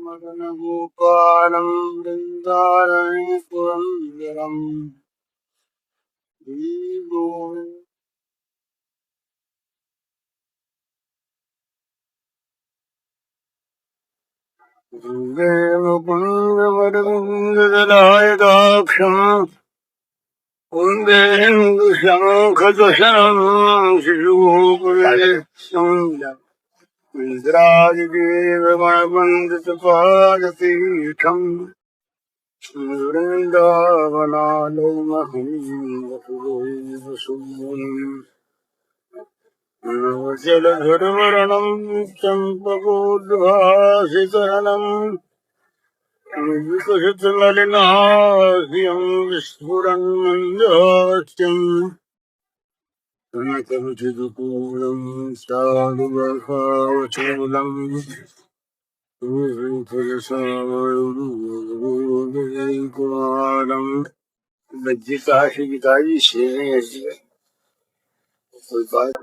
मदन गोपालं वृन्दारण्यपुरन्दरम् वन्दे मुकुन्दवरविन्ददलायदाक्षम् वन्देन्दुशङ्खदशनं शिशुगोकुलेशम् इन्द्रादिदेवगणवन्दितपादपीठम् वृन्दावनालयमहं वसुदेवसुन्दरम् नवजलधरवर्णं चम्पकोद्भासितरणम् विकसितनलिनास्यं विस्फुरन्मन्दहास्यम् कनकरुचिदुकूलं साधुवर्षावचूलम् सूर्यफलसामरूपम् बज्जिकाशी गिताजी शेष कोई बात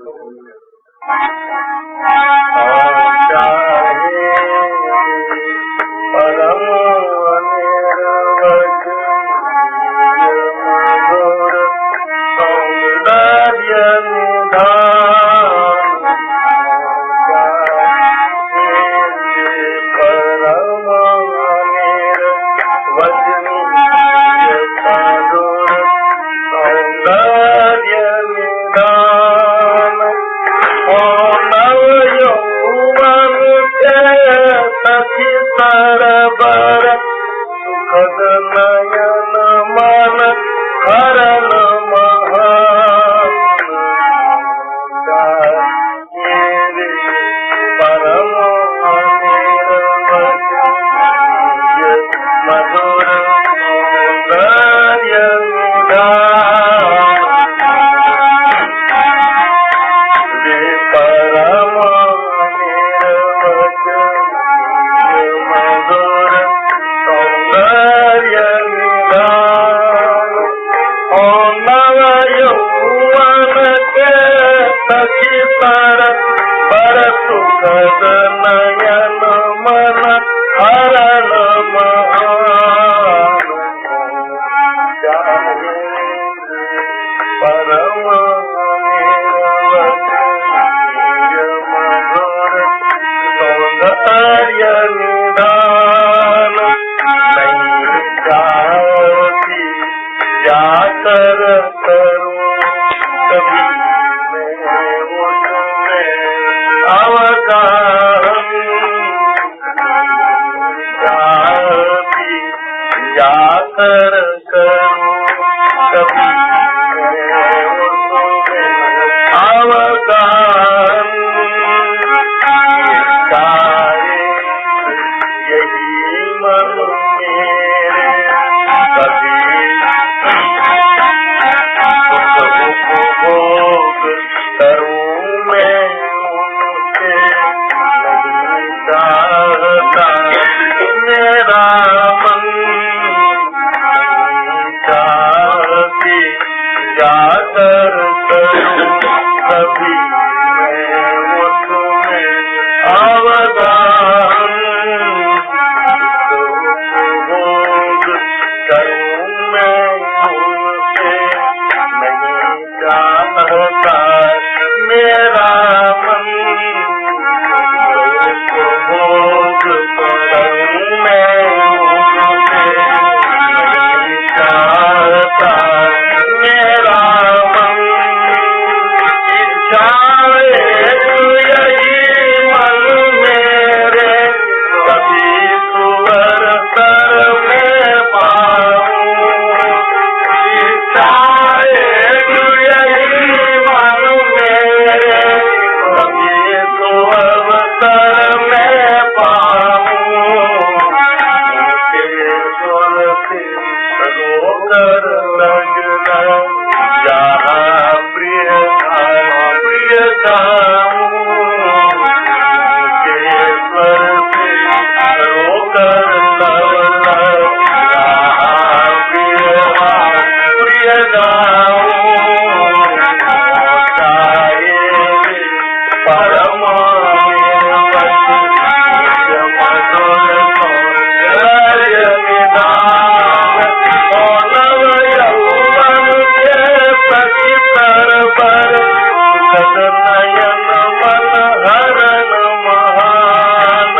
नयन मन हरन महान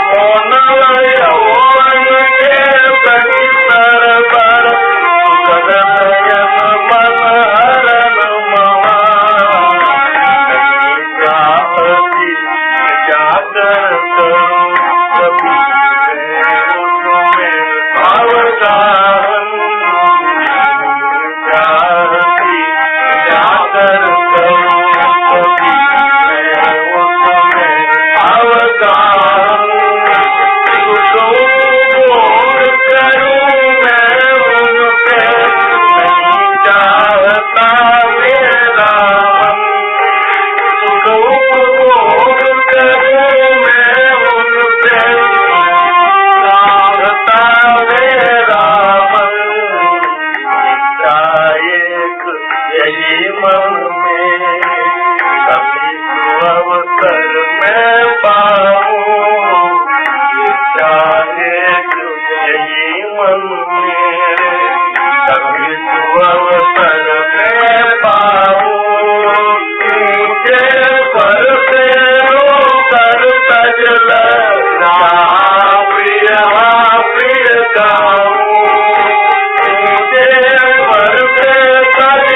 मोनल यौवन के परिसर बर नयन मन हरन महान चाहती जागर करूं कभी तुम्हें भावगान चाहती जागर करूं कभी तुम्हें भावगान करूं मैं उनसे नहीं चाहता मेरा मन उपभोग करूं मैं उनसे चाहता मेरा मन एक यही मन में कभी अवसर मैं पाऊं चाहे यही मन में कभी अवसर मैं पाऊं मुझे पर से कर सजल प्रिय प्रिय गाऊं मुझे पर से कर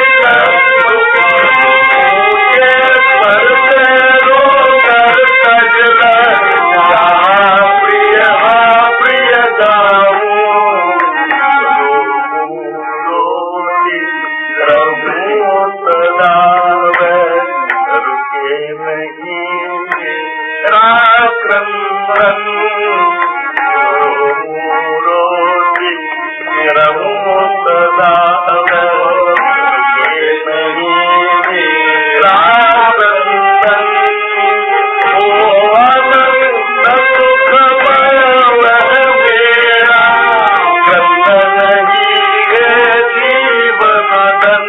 मुझे पर से कर सजल प्रिय प्रिय गाऊं रोती रहूं सदा रुके नहीं मेरा क्रंदन रोती रहूं सदा रुके नहीं मेरा क्रंदन ओ आनंद सुखमय वह मेरा क्रंदन ही है जीवन धन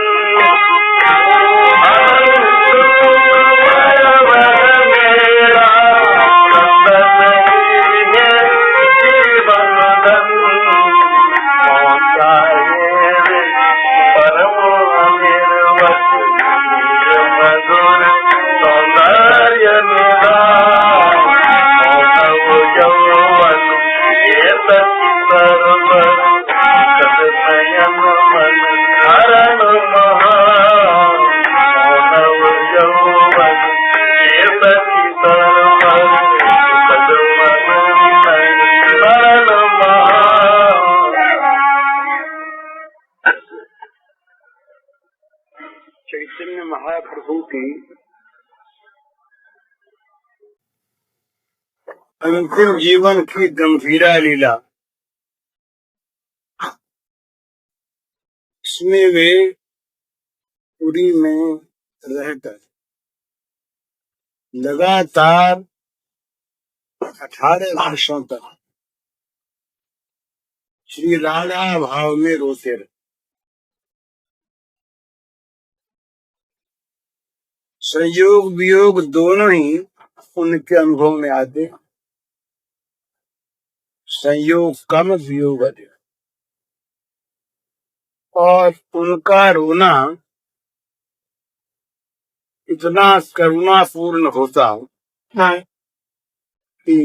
मधुर सौंदर्य यौवन नयन मन हरण महान यौवन हरण महान। चैतन्य महाप्रभु की अंतिम जीवन की गंभीरा लीला, इसमें वे पुरी में रहकर लगातार 18 वर्षों तक श्री राधा भाव में रोते रहे। संयोग वियोग दोनों ही उनके अनुभव में आते, संयोग कम वियोग अधिक, और उनका रोना इतना करुणापूर्ण होता कि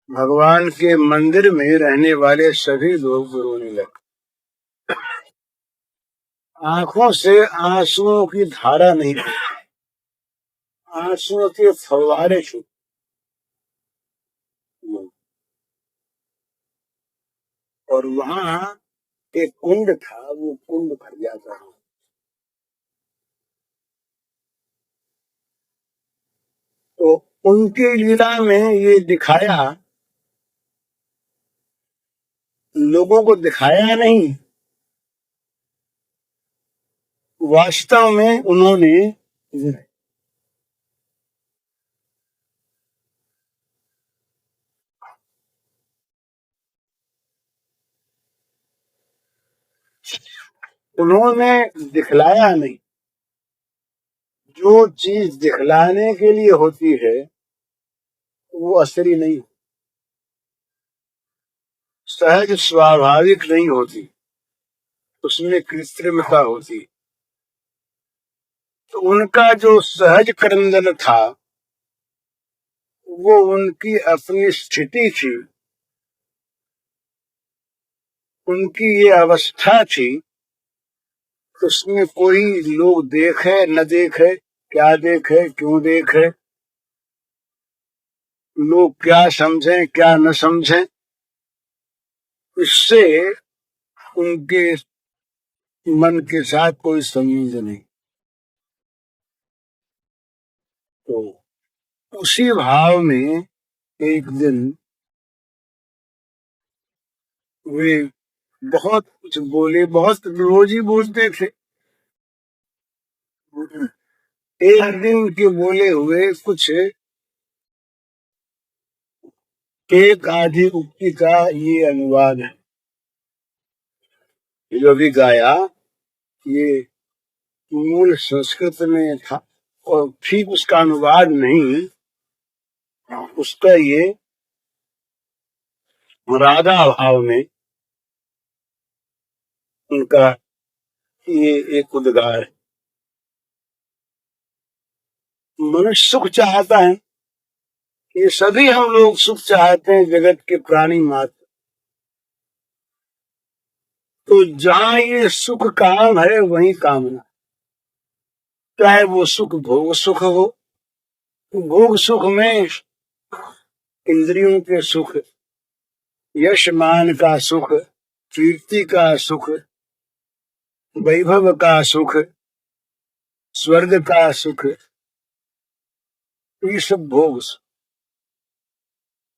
भगवान के मंदिर में रहने वाले सभी लोग रोने लगे। आंखों से आंसुओं की धारा नहीं, आंसुओं के फव्वारे छूटे। और वहां एक कुंड था, वो कुंड भर जाता है। तो उनकी लीला में ये दिखाया, लोगों को दिखाया नहीं, वास्तव में उन्होंने दिखलाया नहीं। जो चीज दिखलाने के लिए होती है वो असली नहीं, सहज स्वाभाविक नहीं होती, उसमें कृत्रिमता होती। तो उनका जो सहज क्रंदन था वो उनकी अपनी स्थिति थी, उनकी ये अवस्था थी। उसमें कोई लोग देखे न देखे, क्या देखे क्यों देखे, लोग क्या समझें क्या न समझें, इससे उनके मन के साथ कोई संबंध नहीं। तो उसी भाव में एक दिन वे बहुत कुछ बोले, बहुत रोज ही बोलते थे। एक दिन के बोले हुए कुछ एक आधी उक्ति का ये अनुवाद है, जो अभी गाया ये मूल संस्कृत में था और ठीक उसका अनुवाद नहीं, उसका ये राधा भाव में उनका ये एक उद्गार है। मनुष्य सुख चाहता है, ये सभी हम लोग सुख चाहते हैं, जगत के प्राणी मात्र। तो जहां ये सुख काम है वहीं कामना, चाहे वो सुख भोग सुख हो, भोग सुख में इंद्रियों के सुख, यश मान का सुख, कीर्ति का सुख, वैभव का सुख, स्वर्ग का सुख, ये सब भोग सुख।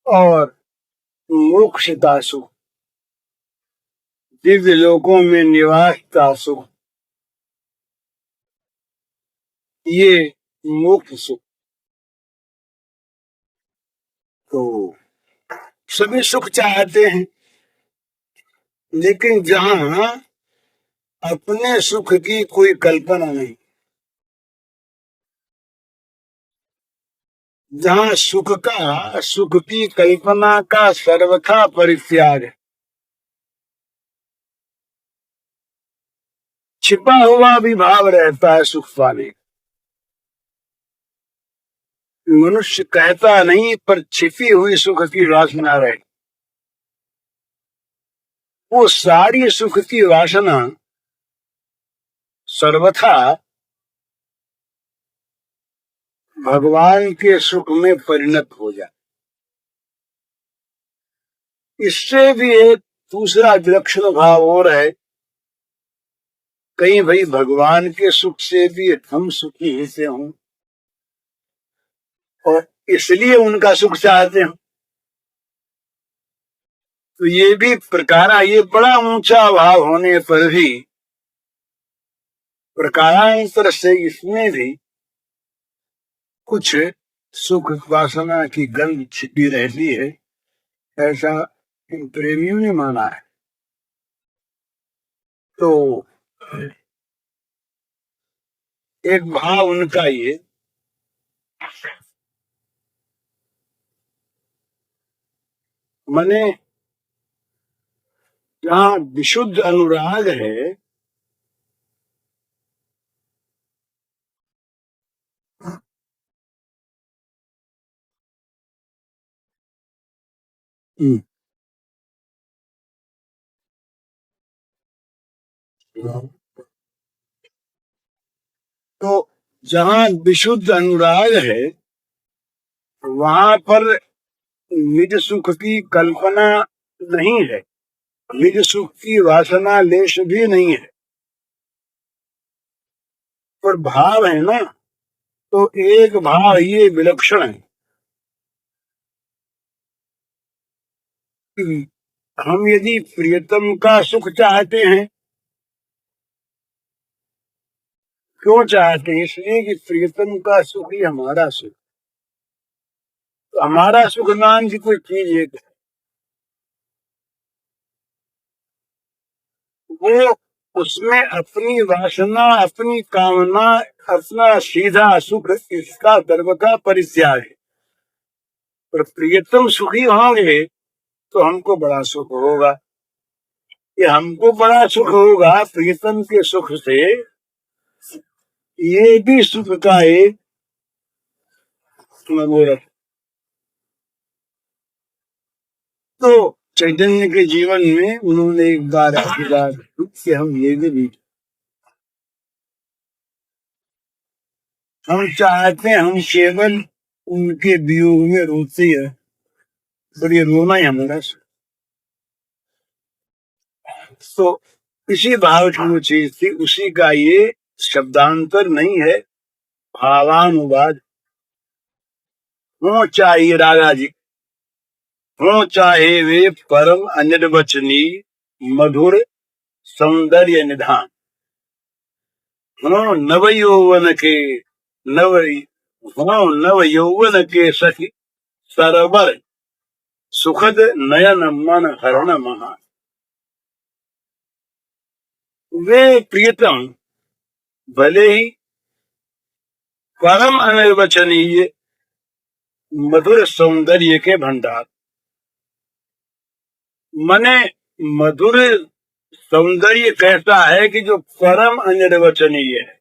और मोक्ष का सुख, दिव्य लोकों में निवास का सुख, ये मोक्ष सुख। तो सभी सुख चाहते हैं, लेकिन जहां अपने सुख की कोई कल्पना नहीं, जहां सुख की कल्पना का सर्वथा परित्याग है, छिपा हुआ भी भाव रहता है सुख पाने। मनुष्य कहता नहीं, पर छिपी हुई सुख की वासना रहे। वो सारी सुख की वासना सर्वथा भगवान के सुख में परिणत हो जाए। इससे भी एक दूसरा विलक्षण भाव और है, कहीं भाई भगवान के सुख से भी हम सुखी ही से हों और इसलिए उनका सुख चाहते हैं। तो ये भी प्रकार, ये बड़ा ऊंचा भाव होने पर भी प्रकारांतर से इसमें भी कुछ सुख वासना की गंध छिपी रहती है, ऐसा इन प्रेमियों ने माना है। तो एक भाव उनका ये, मने जहाँ विशुद्ध अनुराग है तो जहाँ विशुद्ध अनुराग है वहां पर निज सुख की कल्पना नहीं है, निज सुख की वासना लेश भी नहीं है, पर भाव है ना। तो एक भाव ये विलक्षण है कि हम यदि प्रियतम का सुख चाहते हैं, क्यों चाहते हैं? इसलिए कि प्रियतम का सुख ही हमारा सुख। तो हमारा सुख नाम की कोई चीज एक है, वो उसमें अपनी वासना, अपनी कामना, अपना सीधा सुख, इसका गर्व का परित्याग है। पर प्रियतम सुखी होंगे तो हमको बड़ा सुख होगा। ये हमको बड़ा सुख होगा प्रियतम के सुख से, ये भी सुख का एक मनोरथ। तो चैतन्य के जीवन में उन्होंने एक बार ऐसी बात कि हम ये भी नहीं, हम चाहते हैं, हम केवल उनके वियोग में रोते हैं, पर ये रोना ही हमारा। तो इसी भाव की वो चीज थी, उसी का ये शब्दांतर नहीं है, भावानुवाद। हो चाहिए राजा जी, हो चाहे वे परम अनिर्वचनीय मधुर सौंदर्य निधान, हो नव यौवन के नव हो नव यौवन के सखी सरवर सुखद नयन मन हरण महा। वे प्रियतम भले ही परम अनिर्वचनीय मधुर सौंदर्य के भंडार, मने मधुर सौंदर्य कहता है कि जो परम अनिर्वचनीय है,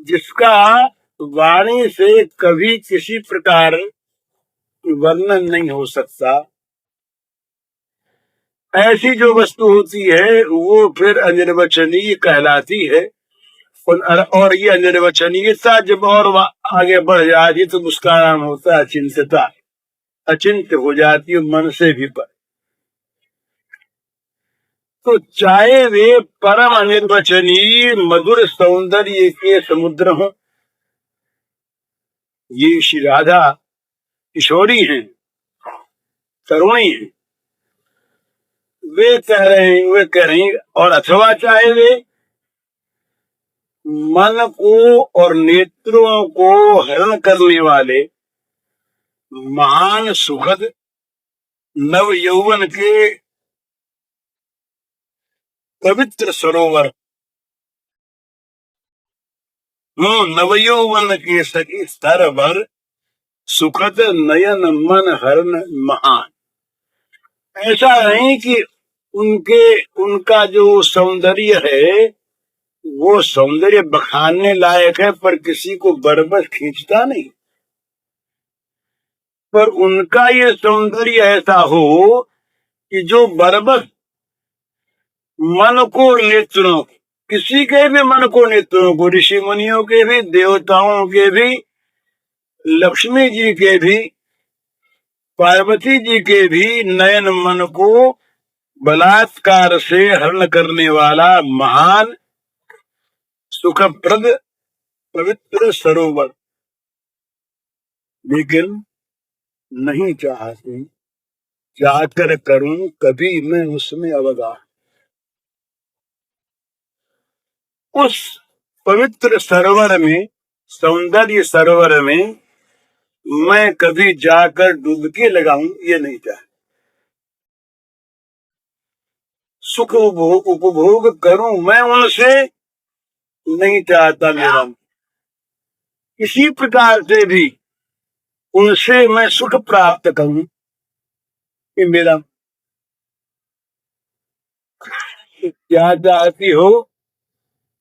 जिसका वाणी से कभी किसी प्रकार वर्णन नहीं हो सकता, ऐसी जो वस्तु होती है वो फिर अनिर्वचनीय कहलाती है। और ये अनिर्वचनीयता जब और आगे बढ़ जाती तो उसका नाम होता है अचिंत्यता, अचिंत्य हो जाती है मन से भी पर। तो चाहे वे परम अनिर्वचनीय मधुर सौंदर्य के समुद्र हों, ये श्री राधा किशोरी हैं, तरुणी हैं, वे कह रही और अथवा चाहे वे मन को और नेत्रों को हरण करने वाले महान सुखद नव यौवन के पवित्र सरोवर, नव यौवन के सखी स्तर भर सुखद नयन मन हरण महान। ऐसा नहीं कि उनका जो सौंदर्य है वो सौंदर्य बखानने लायक है, पर किसी को बरबस खींचता नहीं, पर उनका ये सौंदर्य ऐसा हो कि जो बरबस मन को नेत्रों, किसी के भी मन को नेत्रों को, ऋषि मुनियों के भी, देवताओं के भी, लक्ष्मी जी के भी, पार्वती जी के भी नयन मन को बलात्कार से हरण करने वाला महान सुखप्रद पवित्र सरोवर। लेकिन नहीं चाहते, जाकर करूं कभी मैं उसमें अवगाह। उस पवित्र सरोवर में, सौंदर्य सरोवर में मैं कभी जाकर डुबकी लगाऊं, ये नहीं चाहता। सुख उपभोग करूं मैं उनसे नहीं चाहता, मेरा किसी प्रकार से भी उनसे मैं सुख प्राप्त करूं, कि मेरा क्या चाहती हो,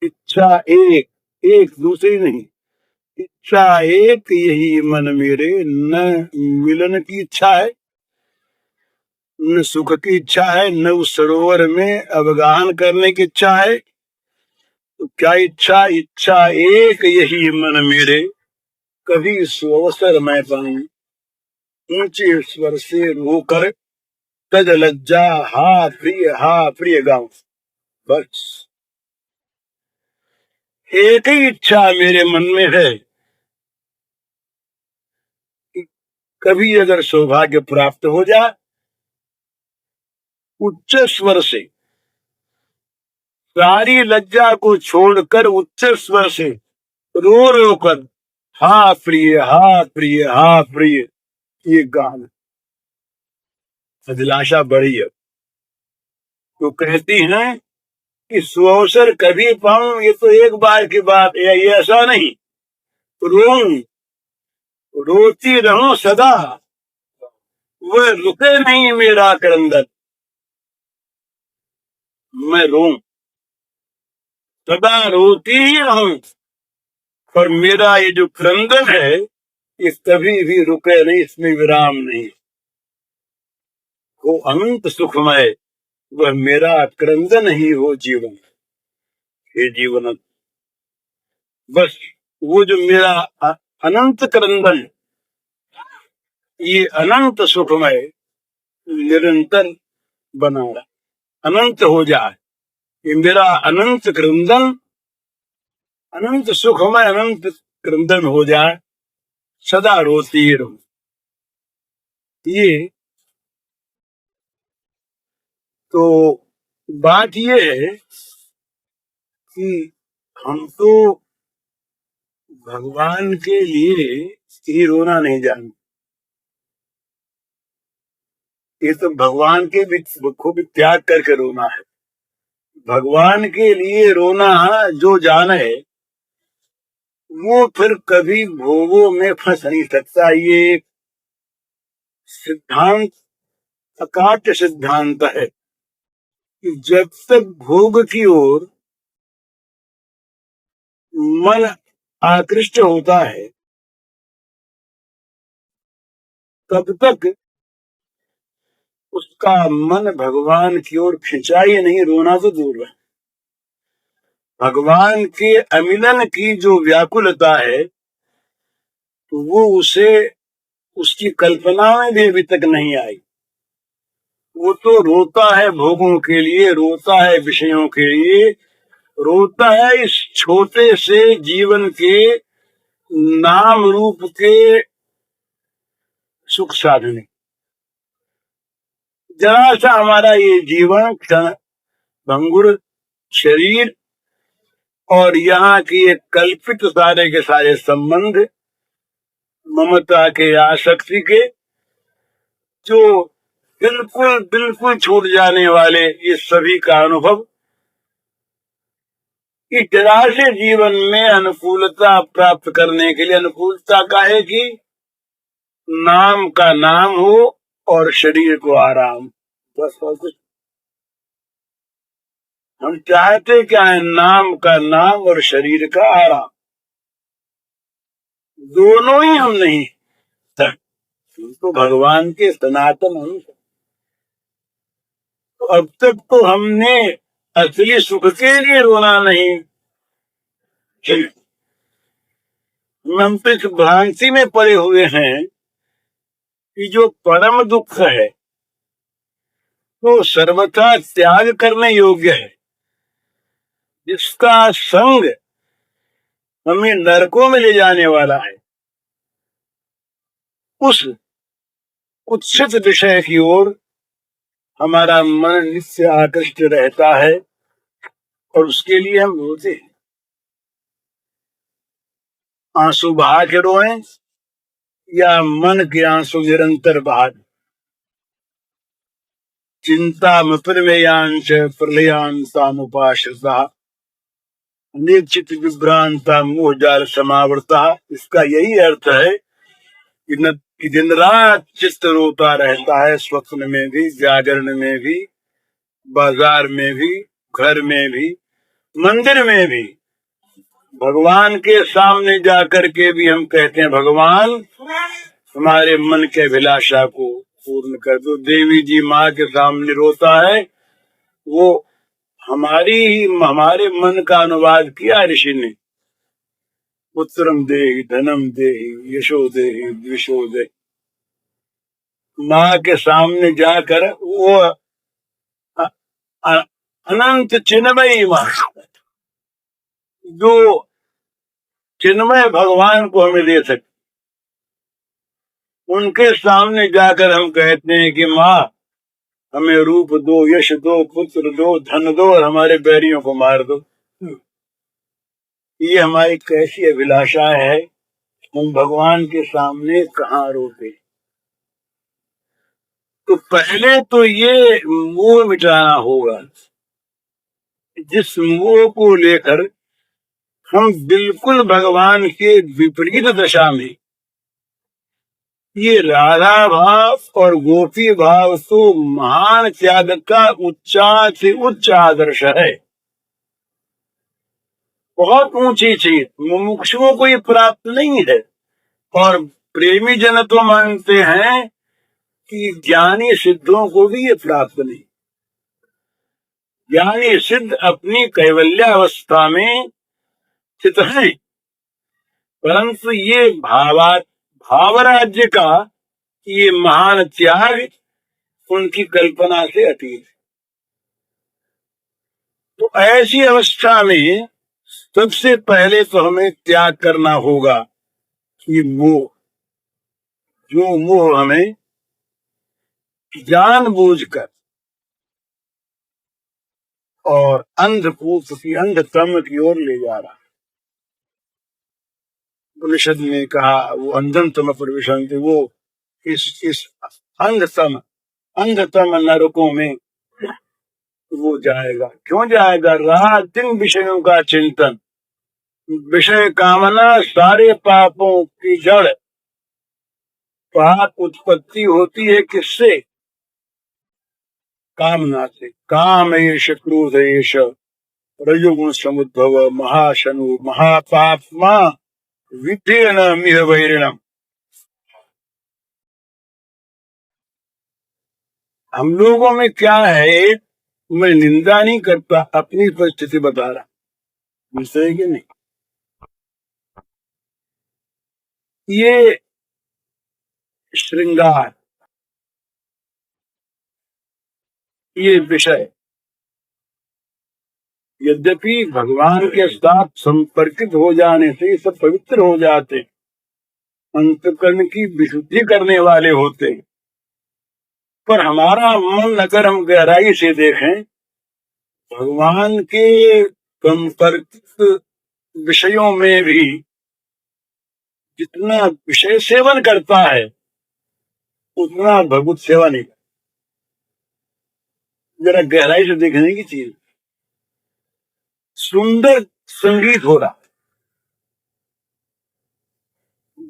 इच्छा एक, एक दूसरी नहीं, इच्छा एक, यही मन मेरे, न मिलन की इच्छा है, न सुख की इच्छा है, न उस सरोवर में अवगाहन करने की इच्छा है। तो क्या इच्छा, इच्छा एक, यही मन मेरे, कभी सुअवसर मैं पाऊं, ऊंचे स्वर से रोकर तज लज्जा हा प्रिय गाऊं। बस एक ही इच्छा मेरे मन में है कि कभी अगर सौभाग्य प्राप्त हो जाए, उच्च स्वर से, सारी लज्जा को छोड़कर उच्च स्वर से रो रो कर हा प्रिय हा प्रिय हा प्रिय, ये गान अभिलाषा बढ़ी है। तो कहती हैं कि सुअवसर कभी पाऊं, ये तो एक बार की बात है, ये ऐसा नहीं रोऊं, रोती रहूं सदा, वह रुके नहीं मेरा करंदन, मैं रोऊं सदा रोती ही रहूं, पर मेरा ये जो क्रंदन है ये कभी भी रुके नहीं, इसमें विराम नहीं। वो अनंत सुखमय, वह मेरा क्रंदन ही हो जीवन। हे जीवन, बस वो जो मेरा अनंत क्रंदन, ये अनंत सुखमय निरंतर बना रहा, अनंत हो जाए। ये मेरा अनंत क्रंदन, अनंत सुखमय अनंत क्रंदन हो जाए, सदा रोती रहूं। ये तो बात ये है कि हम तो भगवान के लिए ही रोना नहीं जानते। ये तो भगवान के भी को भी त्याग करके रोना है। भगवान के लिए रोना जो जाने वो फिर कभी भोगों में फंस नहीं सकता। ये सिद्धांत अकाट्य सिद्धांत है कि जब तक भोग की ओर मन आकृष्ट होता है तब तक उसका मन भगवान की ओर खिंचा ही नहीं, रोना तो दूर है। भगवान के अमिलन की जो व्याकुलता है तो वो उसे उसकी कल्पना में भी अभी तक नहीं आई। वो तो रोता है भोगों के लिए, रोता है विषयों के लिए, रोता है इस छोटे से जीवन के नाम रूप के सुख साधने। जरा सा हमारा ये जीवन क्षण भंगुर शरीर और यहाँ की एक कल्पित सारे के सारे संबंध, ममता के, आसक्ति के, जो बिल्कुल बिल्कुल छूट जाने वाले ये सभी का अनुभव, इस तरह से जीवन में अनुकूलता प्राप्त करने के लिए, अनुकूलता का है कि नाम का नाम हो और शरीर को आराम, बस और कुछ हम चाहते क्या है? नाम का नाम और शरीर का आराम, दोनों ही हम नहीं। तो भगवान के सनातन हम। तो अब तक तो हमने असली सुख के लिए रोना नहीं, हम तो इस भ्रांति में पड़े हुए हैं कि जो परम दुख है वो सर्वथा त्याग करने योग्य है, जिसका संग हमें नरकों में ले जाने वाला है। उस कुत्सित विषय की ओर हमारा मन नित्य आकृष्ट रहता है और उसके लिए हम रोते हैं। आंसू बहा के रोएं या मन के आंसू निरंतर बहा, चिंता प्रलयांश प्रलयांतामुपाश्रिता अनेक चित्त विभ्रांता मोह जाल समावृता। इसका यही अर्थ है कि दिन रात चित्त रोता रहता है, स्वप्न में भी, जागरण में भी, बाजार में भी, घर में भी, मंदिर में भी। भगवान के सामने जाकर के भी हम कहते हैं भगवान हमारे मन के अभिलाषा को पूर्ण कर दो। देवी जी माँ के सामने रोता है, वो हमारे मन का अनुवाद किया ऋषि ने। पुत्रम देहि धनम देहि यशो देहि द्विषो देहि। माँ के सामने जाकर वो अनंत चिन्मयी माँ, जो चिन्मय भगवान को हमें दे सकते, उनके सामने जाकर हम कहते हैं कि माँ हमें रूप दो, यश दो, पुत्र दो, धन दो और हमारे बैरियों को मार दो। ये हमारी कैसी अभिलाषा है, हम भगवान के सामने कहाँ रोते। तो पहले तो ये मोह मिटाना होगा, जिस मोह को लेकर हम बिल्कुल भगवान के विपरीत दशा में, ये राधा भाव और गोपी भाव तो महान त्याग का उच्च से उच्च आदर्श है। बहुत ऊंची चीज, मुमुक्षुओं को ये प्राप्त नहीं है। और प्रेमी जन तो मानते हैं कि ज्ञानी सिद्धों को भी ये प्राप्त नहीं। ज्ञानी सिद्ध अपनी कैवल्यावस्था में स्थित हैं, परंतु ये भावराज्य का ये महान त्याग उनकी कल्पना से अतीत है। तो ऐसी अवस्था में सबसे पहले तो हमें त्याग करना होगा कि मोह, जो मोह हमें जानबूझकर और अंधकूप की अंधतम की ओर ले जा रहा। उपनिषद ने कहा वो अंधम तम प्रविशन्ति, वो इस अंधतम नरकों में वो जाएगा। क्यों जाएगा? रात दिन विषयों का चिंतन, विषय कामना सारे पापों की जड़। पाप उत्पत्ति होती है किससे? कामना से। काम एष क्रोध एष रजोगुण समुद्भव महाशनु महापाप्मा विद्येन मिह वैरिणम। हम लोगों में क्या है, मैं निंदा नहीं करता, अपनी परिस्थिति बता रहा, मिलते कि नहीं। ये श्रृंगार, ये विषय यद्यपि भगवान के साथ संपर्कित हो जाने से सब पवित्र हो जाते, अंतकरण की विशुद्धि करने वाले होते, पर हमारा मन अगर हम गहराई से देखें, भगवान के संपर्कित विषयों में भी जितना विषय सेवन करता है उतना भगवत सेवा नहीं करता। जरा गहराई से देखने की चीज। सुंदर संगीत हो रहा,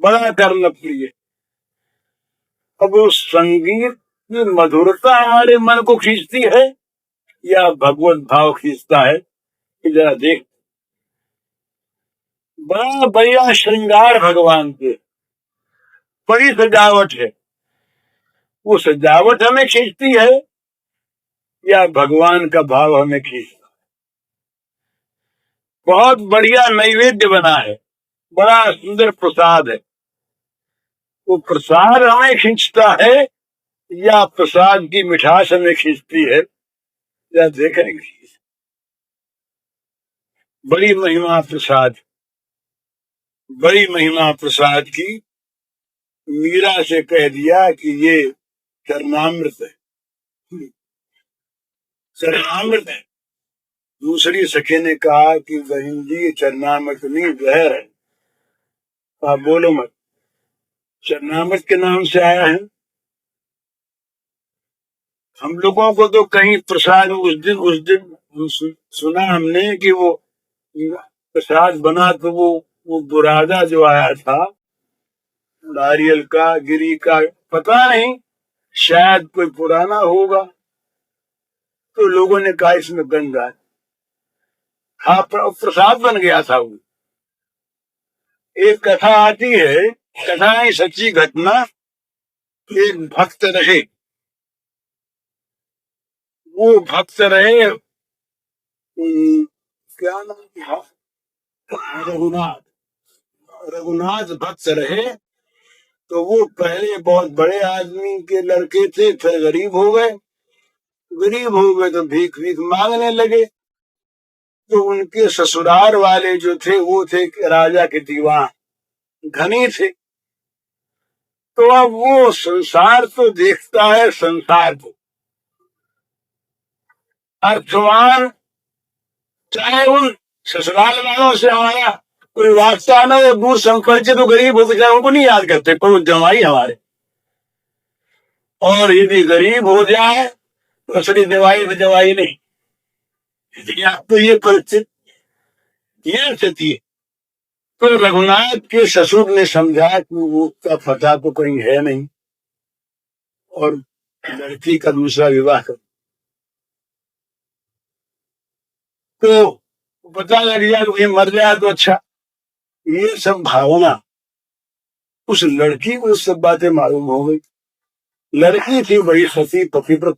बड़ा कर्म प्रिय, अब उस संगीत में मधुरता हमारे मन को खींचती है या भगवत भाव खींचता है? कि जरा देख, बड़ा बढ़िया श्रृंगार भगवान के, बड़ी सजावट है, वो सजावट हमें खींचती है या भगवान का भाव हमें खींचता है? बहुत बढ़िया नैवेद्य बना है, बड़ा सुंदर प्रसाद है, वो प्रसाद हमें खींचता है या प्रसाद की मिठास हमें खींचती है? या देखेंगे। बड़ी महिमा प्रसाद, बड़ी महिमा प्रसाद की। मीरा से कह दिया कि ये चरणामृत है, चरणामृत है। दूसरी सखी ने कहा कि बहन जी चरणामृत नहीं, जहर है, आप बोलो मत। चरणामृत के नाम से आया है। हम लोगों को तो कहीं प्रसाद उस दिन सुना हमने कि वो प्रसाद बना, तो वो बुरादा जो आया था नारियल का, गिरी का, पता नहीं, शायद कोई पुराना होगा, तो लोगों ने कहा इसमें गंगा है। हाँ, प्रसाद बन गया था वो। एक कथा आती है, कथा है सच्ची घटना। एक भक्त रहे, वो भक्त रहे, क्या नाम था, रघुनाथ। रघुनाथ भक्त रहे, तो वो पहले बहुत बड़े आदमी के लड़के थे, फिर गरीब हो गए। गरीब हो गए तो भीख भीख मांगने लगे। तो उनके ससुराल वाले जो थे वो थे राजा के दीवान, धनी थे। तो अब वो संसार तो देखता है, संसार को अर्थवान, चाहे उन ससुराल वालों से हमारा कोई वास्ता न हो, दूर संपर्क तो गरीब हो बेचारे, उनको नहीं याद करते, पर वो जमाई हमारे। और यदि गरीब हो जाए तो असली दवाई में दवाई नहीं। तो ये परिस्थिति ये स्थिति है। तो रघुनाथ के ससुर ने समझा कि वो का पता तो कहीं है नहीं और लड़की का दूसरा विवाह कर। तो पता लग गया कि ये मर जाए तो अच्छा। ये सब भावना उस लड़की को सब बातें मालूम हो गई। लड़की थी बड़ी सती पतिव्रत।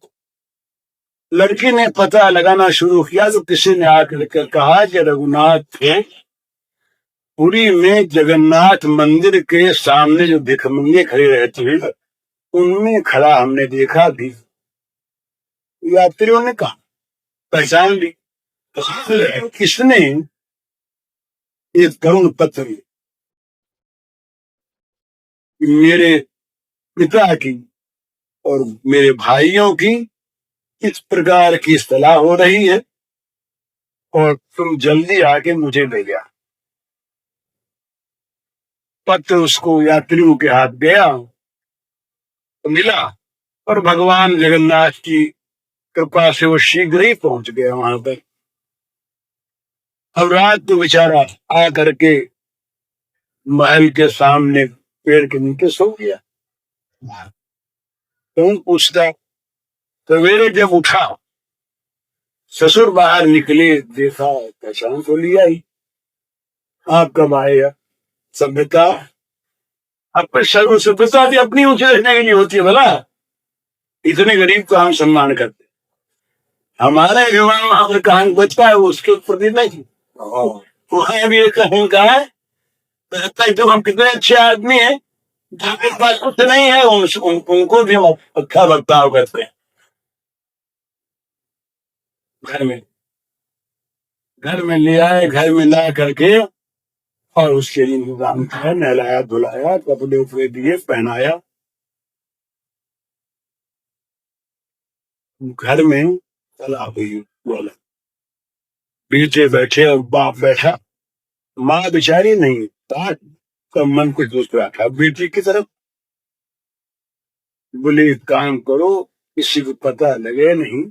लड़की ने पता लगाना शुरू किया तो किसी ने आकर कहा कि रघुनाथ थे पुरी में जगन्नाथ मंदिर के सामने जो भिखमंगे खड़े रहते हैं उनमें खड़ा हमने देखा भी। यात्रियों ने कहा, पहचान ली। तो किसने ये करुण पत्र मेरे पिता की और मेरे भाइयों की इस प्रकार की सलाह हो रही है और तुम जल्दी आके मुझे ले गया। पत्र उसको यात्रियों के हाथ गया तो मिला और भगवान जगन्नाथ की कृपा से वो शीघ्र ही पहुंच गया वहां पर। अब रात को बेचारा आ करके महल के सामने पेड़ के नीचे सो गया। कौन पूछता? सवेरे जब उठा ससुर बाहर निकले, देखा पहचान तो लिया ही। आप कब आए? सभ्यता अपने सर्व सभ्यता भी अपनी ऊंची रखने के लिए होती है। भला इतने गरीब को हम सम्मान करते, हमारे विवाह वहां पर कहानी बचता है वो उसके प्रति नहीं। वहां भी एक कहीं का है तो हम कितने अच्छे आदमी हैं, जिनके पास कुछ नहीं है उनको भी हम अच्छा बर्ताव करते हैं। घर में ले आए, घर में ला करके और उसके लिए इंतजाम किया, नहलाया धुलाया, कपड़े उपड़े दिए, पहनाया। घर में चला हुई बोला, बेटे बैठे और बाप बैठा। माँ बेचारी नहीं था, का मन कुछ दूसरा था बेटी की तरफ। बोले एक काम करो, किसी को पता लगे नहीं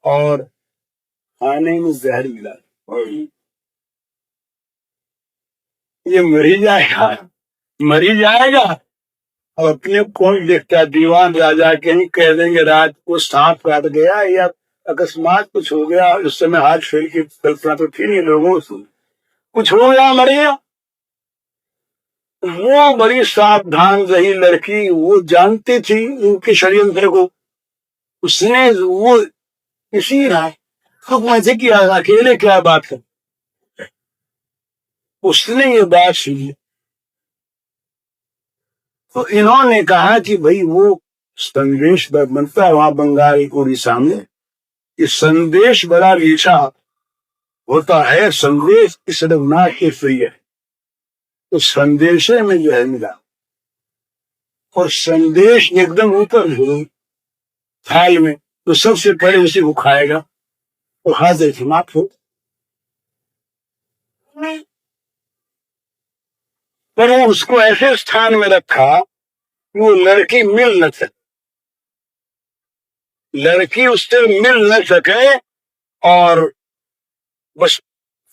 और खाने में जहर मिला और ये मरी जाएगा, मरी जाएगा। और अपने कौन देखता, दीवान राजा कहीं कह देंगे रात को सांप काट गया या अकस्मात कुछ हो गया। उस समय हाथ फेल की कल्पना तो थी नहीं लोगों से, कुछ हो गया मर गया। वो बड़ी सावधान रही लड़की, वो जानती थी उनके षड्यंत्र को। उसने वो इसी राय तो मजे किया, अकेले क्या बात कर, उसने ये बात सुनी। तो इन्होंने कहा कि भाई वो संदेश बनता है वहां बंगाल उड़ीसा में, ये संदेश बड़ा मीठा होता है, संदेश इस रघुनाथ के प्रिय है। तो संदेशे में जो है मिला और संदेश एकदम ऊपर हो थाल में, तो सबसे पहले उसी को खाएगा तो हाजिर समाप्त हो। पर वो उसको ऐसे स्थान में रखा कि वो लड़की मिल न सके, लड़की उससे मिल न सके। और बस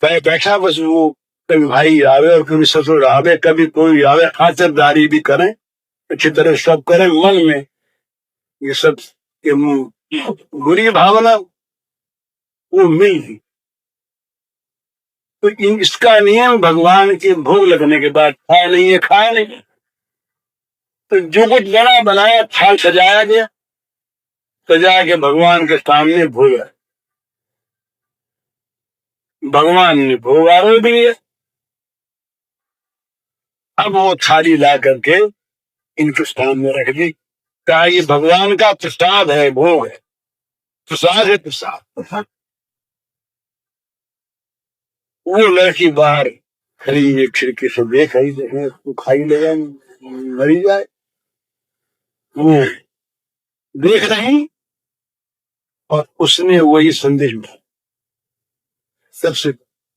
बैठा, बस वो कभी भाई आवे और कभी ससुर आवे, कभी कोई आवे, खातिरदारी भी करें अच्छी तरह, सब करें। मन में ये सब ये बुरी भावना वो मिल गई। तो इसका नियम भगवान के भोग लगने के बाद खाया नहीं है, खाया नहीं। तो जो कुछ बना बनाया थाल सजाया गया, सजा के भगवान के सामने भोग है, भगवान ने भोग आरोप दिया। अब वो थाली ला करके इनके सामने रख दी, कहा ये भगवान का प्रसाद है, भोग है, प्रसाद है प्रसाद। वो लड़की बाहर खड़ी एक खिड़की से देख रही, देखे उसको खाई ले जाए, मरी जाए। वो देख रही और उसने वही संदेश उठा सबसे।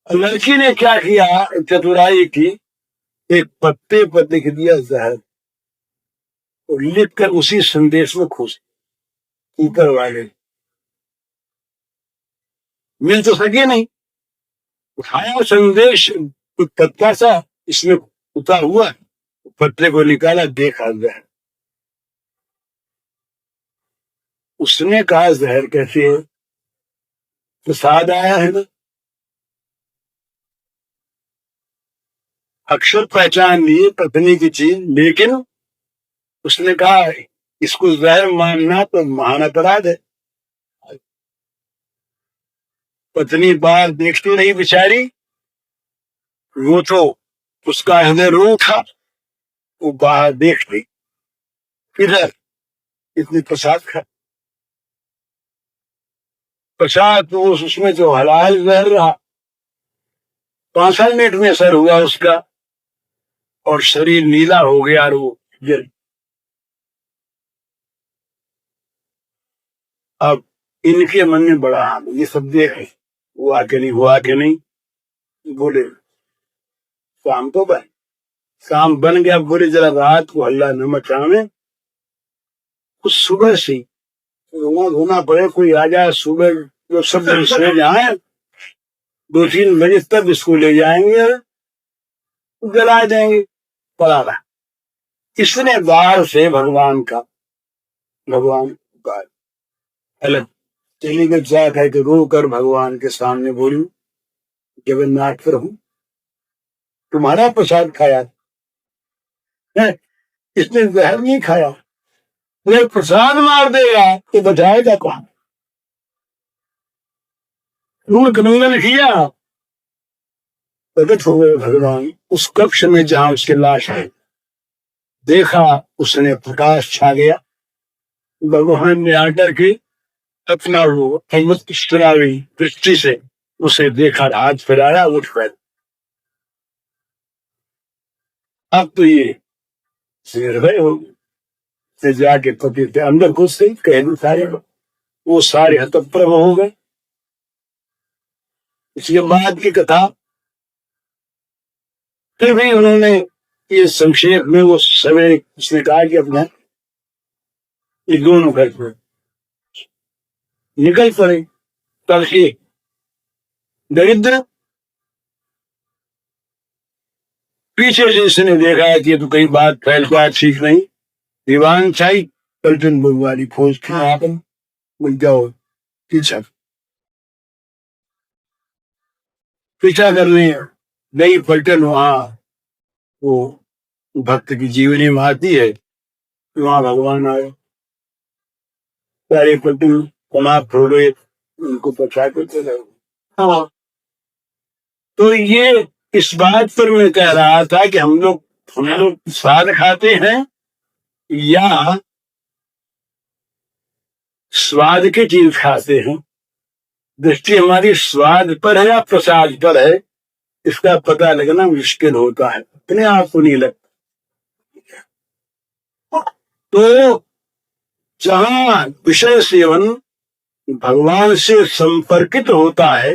लड़की ने क्या किया, चतुराई की, एक पत्ते पर लिख दिया जहर और लिख कर उसी संदेश में खुश ऊपर वाले मिल तो सके नहीं। उठाया संदेश, कुछ पत्ता सा इसमें उतार हुआ, पत्ते को निकाला, देखा जहर। उसने कहा जहर कैसे है, प्रसाद आया है ना, अक्षर पहचान लिए पत्नी की चीज, लेकिन उसने कहा इसको जहर मानना तो महान अपराध है। पत्नी बाहर देखती रही बेचारी, वो तो उसका हृदय रो था, वो बाहर देख ली, इधर इतनी प्रसाद खा, प्रसाद तो उसमें जो हलाल जहर रहा। 5 मिनट में असर हुआ उसका और शरीर नीला हो गया और वो गिर। अब इनके मन में बड़ा ये सब देख हुआ कि नहीं, हुआ कि नहीं। बोले शाम तो बन, शाम बन गया। बोले जरा रात को हल्ला न मचावे, कुछ सुबह से रोना धोना पड़े, कोई आ जाए सुबह, जो सब सो जाए 2-3 बजे तब इसको ले जाएंगे और जला देंगे। पड़ा रहा। इसने बाहर से भगवान का अलग चली गई, चाह है कि रो कर भगवान के सामने बोली जगन्नाथ प्रभु तुम्हारा प्रसाद खाया है, इसने जहर नहीं खाया, मुझे प्रसाद मार देगा तो बचाएगा कौन। ऋण कनुंगन किया, प्रकट हो गए भगवान उस कक्ष में जहां उसकी लाश है। देखा उसने प्रकाश छा गया। भगवान ने आकर के अपना वो अमृत स्त्रावी दृष्टि से उसे देखा, हाथ फिराया, उठ पैदा। अब तो ये निर्भय हो गए, जाके पति थे अंदर घुस गई, कह सारे वो सारे हतप्रभ हो गए। इसके बाद की कथा फिर भी उन्होंने ये संक्षेप में वो सवेरे उसने कहा कि अपना ये दोनों घर पर निकल पड़े। तड़के दरिद्र पीछे से इसने देखा है कि ये तो कई बात फैलता ठीक नहीं, दीवान छाई पलटन बुलवारी खोज के आप मिल जाओ पीछा पीछा करने नई पलटन वहां वो भक्त की जीवनी में आती है, वहां भगवान आए, सारे पलटन कमा फोड़े, उनको पछा कर चले। हाँ, तो ये इस बात पर मैं कह रहा था कि हम लोग स्वाद खाते हैं या स्वाद की चीज खाते हैं। दृष्टि हमारी स्वाद पर है या प्रसाद पर है, इसका पता लगना मुश्किल होता है, अपने आप को नहीं लगता। तो जहां विषय सेवन भगवान से संपर्कित होता है,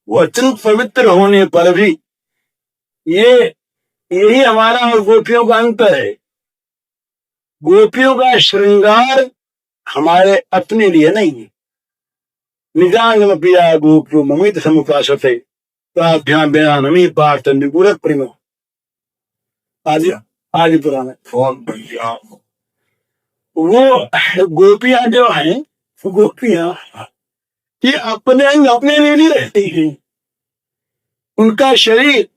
वो अत्यंत पवित्र होने पर भी यही हमारा और गोपियों का अंतर है। गोपियों का श्रृंगार हमारे अपने लिए नहीं है। निजांगम पिया गोप्यो ममित समुपासते ताभ्याम बिना नमी पार्थ निगुरक प्रेम। आज पुराना वो गोपियां जो हैं, गोपियां ये अपने लिए नहीं रहती हैं। उनका शरीर,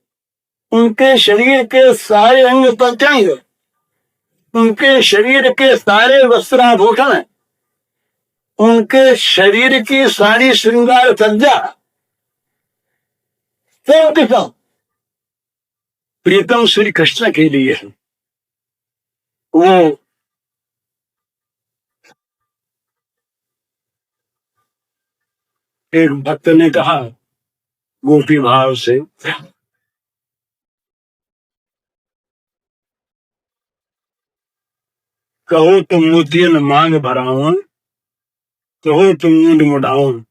उनके शरीर के सारे अंग प्रत्यंग, उनके शरीर के सारे वस्त्राभूषण, उनके शरीर की सारी श्रृंगार सज्जा सब के सब प्रीतम श्री कृष्ण के लिए है। वो एक भक्त ने कहा गोपी भाव से, कहो तुम मोतियन मांग भरावन, कहो तुम मुंड मुढ़ावन,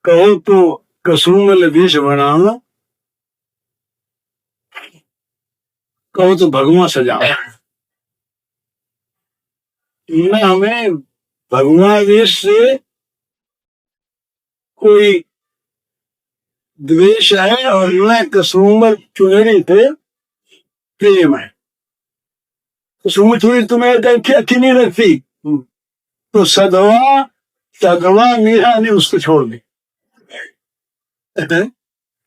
कहो तो कसुमल विष बनाओ, कहो तो भगवान सजाओ। न हमें भगवान वेश से कोई द्वेष है और न कसुमल चुनरी पे प्रेम है। कसुमल चुनरी तुम्हें अच्छी नहीं लगती तो सदवा मीरा ने उसको छोड़ दी।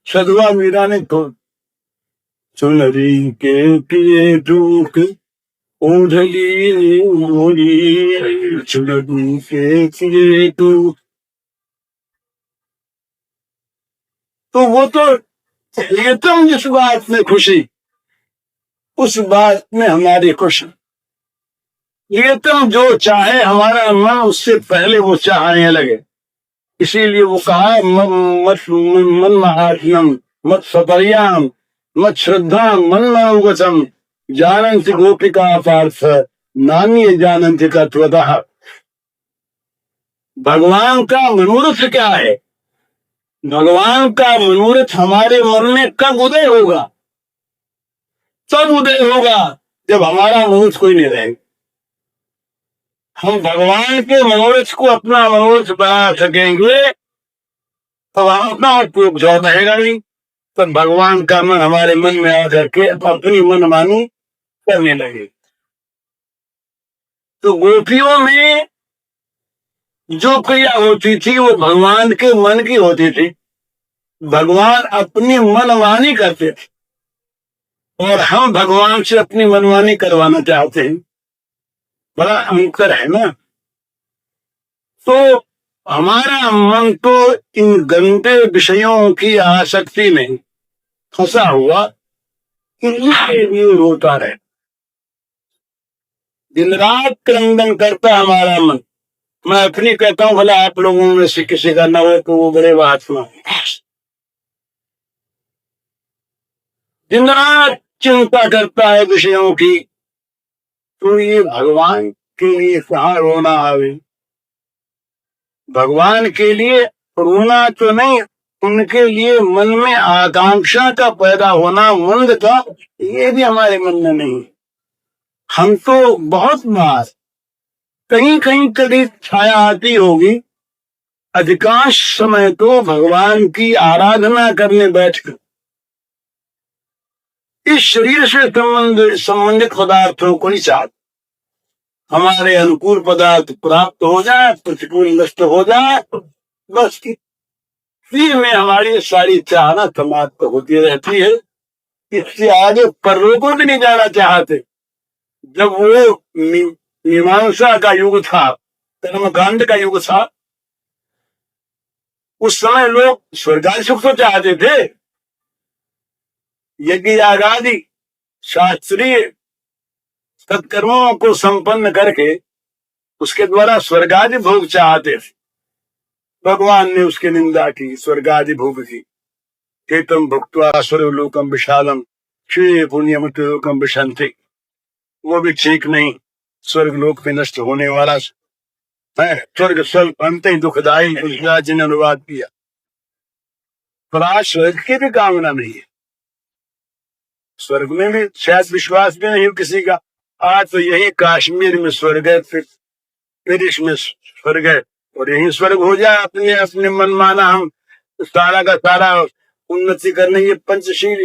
सदवा मीरा ने तो चुनरी के पिए डूक ओढ़ली मोरी, चुनरी के पिए डूक। तो वो तो लेता हूं जिस बात में खुशी, उस बात में हमारी खुशी। लेता हूं जो चाहे हमारा मन, उससे पहले वो चाहने लगे। इसीलिए वो कहा मन महात्म्यम मत सपर्याम मत श्रद्धा मन मनोगतम जानन्ति गोपिका पार्थ नान्य जानन्ति तत्वतः। भगवान का मनोरथ क्या है? भगवान का मनोरथ हमारे मन में कब उदय होगा? तब उदय होगा जब हमारा मनोरथ कोई नहीं रहेगा। हम भगवान के मनोरथ को अपना मनोरथ बना सकेंगे तो हम अपना उपयोग जो रहेगा नहीं। तो भगवान का मन हमारे मन में आ करके अपनी मनमानी करने लगे। तो गोपियों में जो क्रिया होती थी वो भगवान के मन की होती थी। भगवान अपनी मनमानी करते थे और हम भगवान से अपनी मनमानी करवाना चाहते हैं। बड़ा अंतर है ना। तो हमारा मन तो इन गंदे विषयों की आसक्ति में फंसा हुआ, इनके लिए रोता रहे। दिन रात क्रंदन करता हमारा मन। मैं अपनी कहता हूं, भला आप लोगों में से किसी का न हो तो वो बड़े महात्मा। दिन रात चिंता करता है विषयों की। तो ये भगवान के लिए कहाँ रोना आवे? भगवान के लिए रोना तो नहीं, उनके लिए मन में आकांक्षा का पैदा होना, मंद का, ये भी हमारे मन में नहीं। हम तो बहुत बार कहीं कहीं कभी छाया आती होगी, अधिकांश समय तो भगवान की आराधना करने बैठकर इस शरीर से संबंधित पदार्थों को नहीं चाहते। हमारे अनुकूल पदार्थ प्राप्त हो जाए, प्रतिकूल नष्ट हो जाए, बस फिर में हमारी सारी चाहना समाप्त होती रहती है। इससे आगे परलोक को भी नहीं जाना चाहते। जब वो मीमांसा का युग था, कर्मकांड का युग था, उस समय लोग स्वर्गादि सुख तो चाहते थे। यज्ञ यागादि शास्त्रीय सत्कर्मों को संपन्न करके उसके द्वारा स्वर्गादि भोग चाहते थे। भगवान ने उसकी निंदा की, स्वर्गादि भोग की। चेतम भुक्त्वा स्वर्गलोकम विशालम क्षे पुण्यमत लोकम विशंति। वो भी ठीक नहीं। स्वर्गलोक में नष्ट होने वाला है, स्वर्ग स्वल्प अंत ही दुखदायी, जी ने अनुवाद किया। पर स्वर्ग की भी कामना नहीं है। स्वर्ग में भी शायद विश्वास भी नहीं हो किसी का। आज तो यही कश्मीर में स्वर्ग है, फिर इसमें स्वर्ग है, और यही स्वर्ग हो जाए। अपने अपने मन माना हम सारा का सारा उन्नति करने। ये पंचशील,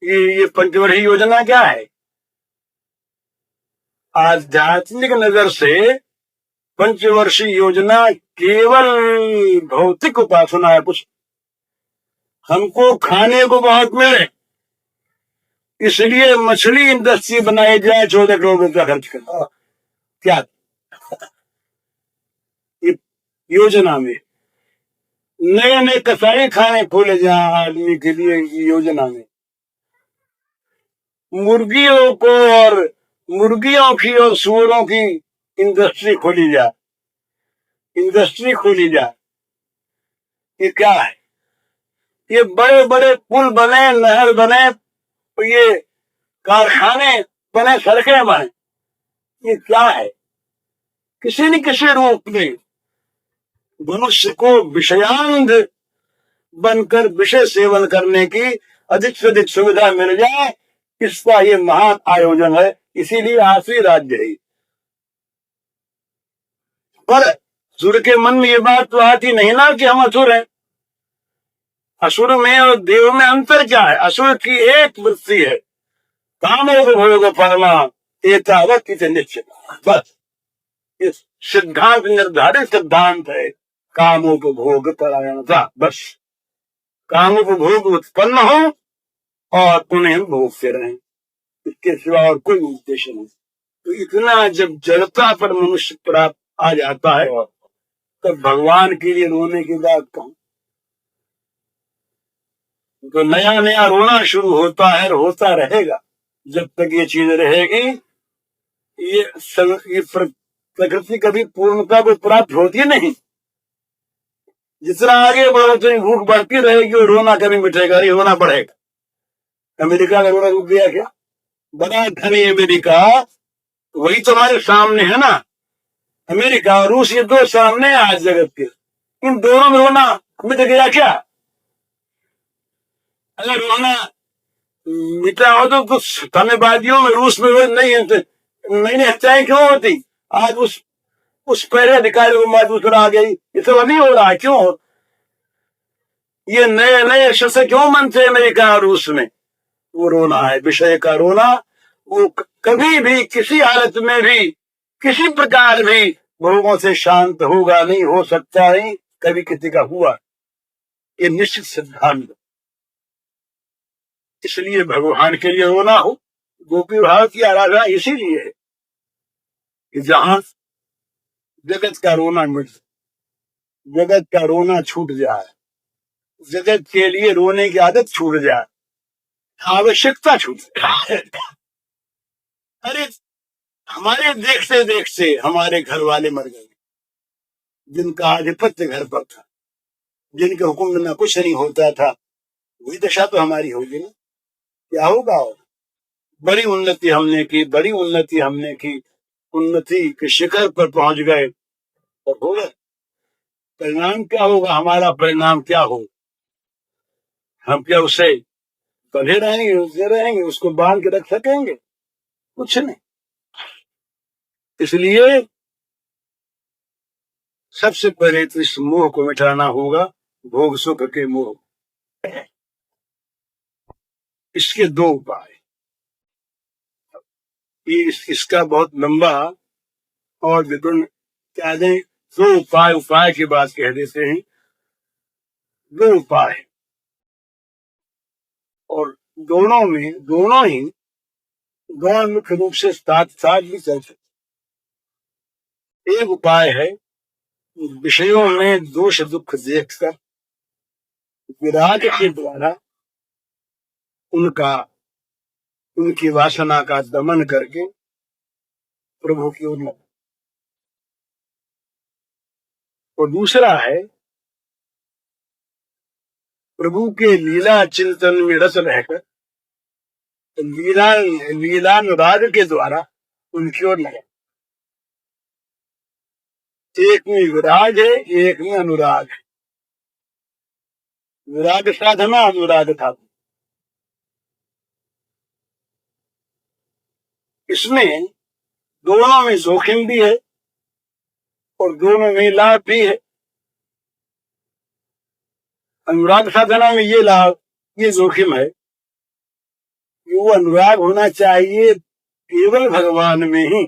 ये पंचवर्षीय योजना क्या है? आध्यात्मिक नजर से पंचवर्षीय योजना केवल भौतिक उपासना है। कुछ हमको खाने को बहुत मिले, इसलिए मछली इंडस्ट्री बनाई जाए, 14 करोड़ रुपया खर्च कर। क्या योजना में नए नए कसाई खाने खोले जाए आदमी के लिए। योजना में मुर्गियों को और मुर्गियों की और सूअरों की इंडस्ट्री खोली जाए, इंडस्ट्री खोली जाए। ये क्या है? ये बड़े बड़े पुल बने, नहर बने, ये कारखाने बने, सड़कें बने, ये क्या है? किसी न किसी रूप में मनुष्य को विषयांध बनकर विषय सेवन करने की अधिक से अधिक सुविधा मिल जाए, इसका ये महान आयोजन है। इसीलिए आसुरी राज्य है। पर असुर के मन में ये बात तो आती नहीं ना कि हम असुर हैं। असुर में और देव में अंतर क्या है? असुर की एक वृत्ति है, कामोपभोग परमा एतावत् निश्चित। बस इस सिद्धांत निर्धारित सिद्धांत है, कामोपभोग परायणता। बस कामोपभोग उत्पन्न हो और उन्हें भोगते रहें, इसके सिवा और कोई उद्देश्य नहीं। तो इतना जब जड़ता पर मनुष्य प्राप्त आ जाता है तब भगवान के लिए रोने की बात कहूं। तो नया नया रोना शुरू होता है और होता रहेगा जब तक ये चीज रहेगी। ये प्रकृति कभी पूर्णता को प्राप्त होती नहीं। जितना आगे बढ़ो तो भूख बढ़ती रहेगी और रोना कभी मिटेगा नहीं, रोना बढ़ेगा। अमेरिका का रोना रुक गया क्या? बड़ा धनी अमेरिका वही तुम्हारे सामने है ना। अमेरिका और रूस ये दो सामने आज जगत के, इन दोनों में रोना मिट गया क्या? अगर रोना मिटा हो तो धन्यवादियों में रूस में नहीं हत्याएं क्यों होती? आज उस पहले अधिकारी को दूसरा आ गई, ये सब अभी हो रहा है। क्यों? ये नए नए शस्त्र क्यों बनते अमेरिका और रूस में? वो रोना है, विषय का रोना। वो कभी भी किसी हालत में भी किसी प्रकार भी भोगों से शांत होगा नहीं, हो सकता नहीं, कभी किसी का हुआ, ये निश्चित सिद्धांत। इसलिए भगवान के लिए रोना हो। गोपी भाव की आराधना इसीलिए है कि जहां जगत का रोना मिट, जगत का रोना छूट जाए, जगत के लिए रोने की आदत छूट जाए, आवश्यकता छूट जाए। अरे हमारे देखते देखते हमारे घर वाले मर गए, जिनका आधिपत्य घर पर था, जिनके हुक्म में ना कुछ नहीं होता था, वही दशा तो हमारी होगी ना। क्या होगा? और बड़ी उन्नति हमने की, बड़ी उन्नति हमने की, उन्नति के शिखर पर पहुंच गए और हो गए। परिणाम क्या होगा? हमारा परिणाम क्या हो? हम क्या उसे कभी रहेंगे, उसको बांध के रख सकेंगे? कुछ नहीं। इसलिए सबसे पहले तो इस मोह को मिटाना होगा, भोग सुख के मोह। इसके दो उपाय, इसका बहुत लंबा और विवरण क्या दें, दो उपाय की बात कह देते हैं। दो उपाय और दोनों ही मुख्य रूप से साथ भी चल सकते। एक उपाय है विषयों में दोष दुख देखकर विराग के द्वारा उनकी वासना का दमन करके प्रभु की ओर। और दूसरा है प्रभु के लीला चिंतन में रस रहकर लीलानुराग के द्वारा उनकी ओर लगा। एक में विराग है, एक में अनुराग है। विराग साधना, अनुराग साधना। इसमें दोनों में जोखिम भी है और दोनों में लाभ भी है। अनुराग साधना में ये लाभ, ये जोखिम है कि वो अनुराग होना चाहिए केवल भगवान में ही,